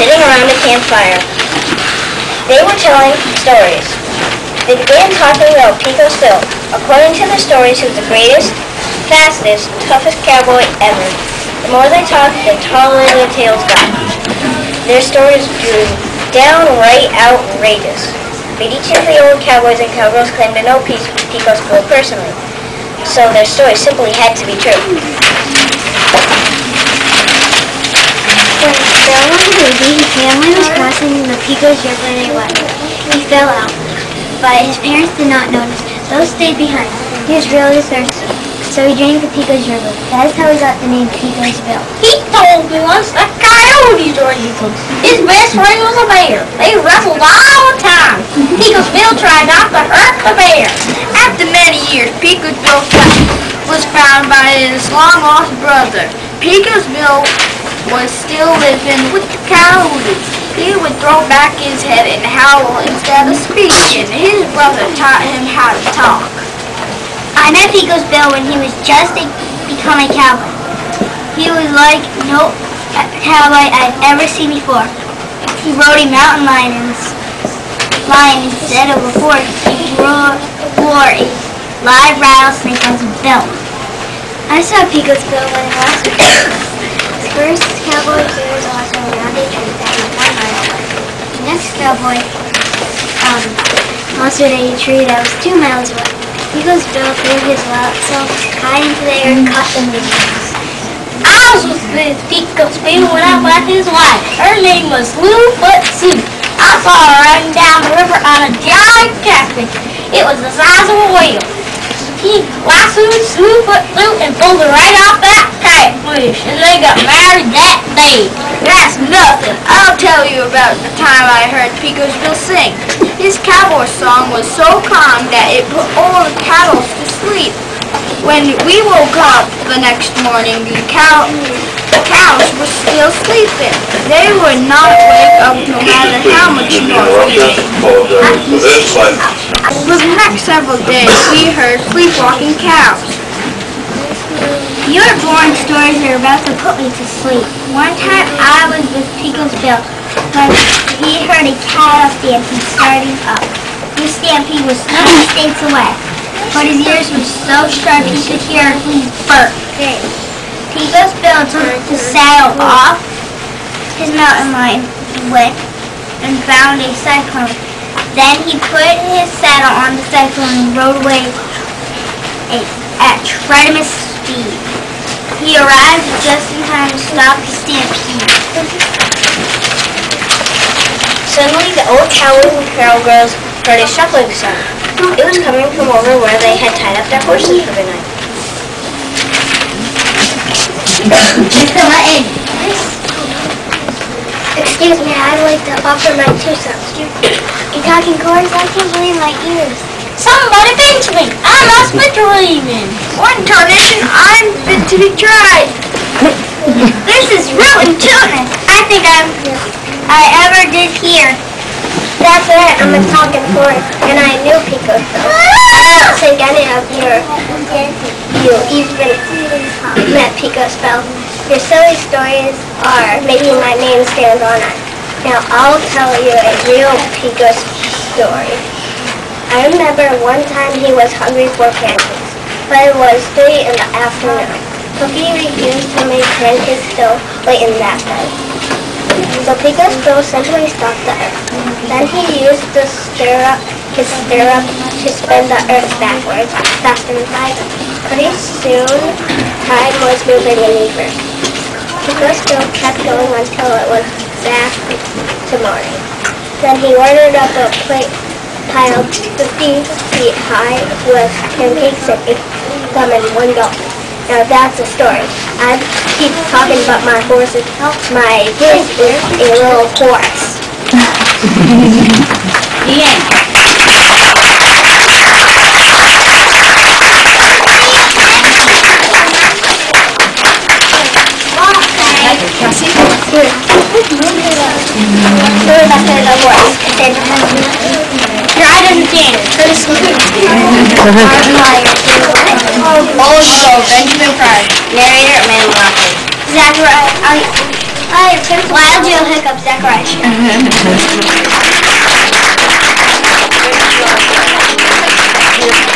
sitting around a campfire. They were telling stories. They began talking about Pico's Bill. According to the stories, he was the greatest, fastest, toughest cowboy ever. The more they talked, the taller their tales got. Their stories grew downright outrageous. But each of the old cowboys and cowgirls claimed to know Pico's Bill personally, so their stories simply had to be true. When Bill was a baby, his family was crossing the Pecos River and they went. He fell out, but his parents did not notice. Those stayed behind. He was really thirsty, so he drank the Pecos River. That is how he got the name Pecos Bill. He told me once that coyotes were evil. His best friend was a bear. They wrestled all the time. Pecos Bill tried not to hurt the bear. After many years, Pecos Bill was found by his long-lost brother. Pecos Bill was still living with the coyotes. He would throw back his head and howl instead of speaking. His brother taught him how to talk. I met Pecos Bill when he was just become a cowboy. He was like no cowboy I've ever seen before. He rode a mountain lion instead of a horse. He wore a live rattlesnake on his belt. I saw Pecos Bill when I last week. His first cowboy gear was also around a tree that was 1 mile away. The next cowboy also at a tree that was 2 miles away. Pecos Bill threw his self high into the air and cut them loose. I was with Pecos Bill when I met his wife. Her name was Slewfoot Sue. I saw her riding down the river on a giant catfish. It was the size of a whale. He lassoed Slewfoot Sue and pulled her right off that catfish, and they got married that day. That's nothing. I'll tell you about the time I heard Pecos Bill sing. His cowboy song was so calm that it put all the cattle to sleep. When we woke up the next morning, the cows were still sleeping. They would not wake up no matter how much noise we made. For the next several days, we heard sleepwalking cows. Your boring stories are about to put me to sleep. One time I was with Pecos Bill when he heard a cattle stampede starting up. This stampede was 3 states away, but his ears were so sharp he could hear a flea bark. Pecos Bill took the saddle off his mountain lion whip and found a cyclone. Then he put his saddle on the cyclone and rode away at tremendous speed. He arrived just in time to stop the stampede. Suddenly, the old cowboys and cowgirls heard a shuffling sound. It was coming from over where they had tied up their horses for the night. Excuse me, I'd like to offer my 2 cents. You're talking chords? I can't believe my ears. Somebody pinch me. I must be dreaming. One tradition I'm fit to be tried. This is really tuning. I think I ever did hear. That's right, I'm a talking chord, and I knew Pecos Bill. I don't think any of you even met Pecos Bill. Your silly stories are making my name stand on it. Now I'll tell you a real Pecos story. I remember one time he was hungry for pancakes, but it was 3 in the afternoon. Cookie refused to make pancakes till late in that day. So Pecos Bill simply stopped the earth. Then he used his stirrup to spin the earth backwards, faster and faster. Pretty soon, time was moving in reverse. Pecos Bill kept going until it was exactly to morning. Then he ordered up a plate piled 50 feet high with pancakes and ate them in one go. Now that's a story. I keep talking about my horse is a little horse. The end. I understand. Old Joe, Benjamin Pryor. Narrator, Amanda Lockley. Zachariah. Oh, your pencil. Why did you hiccups decoration? Good job.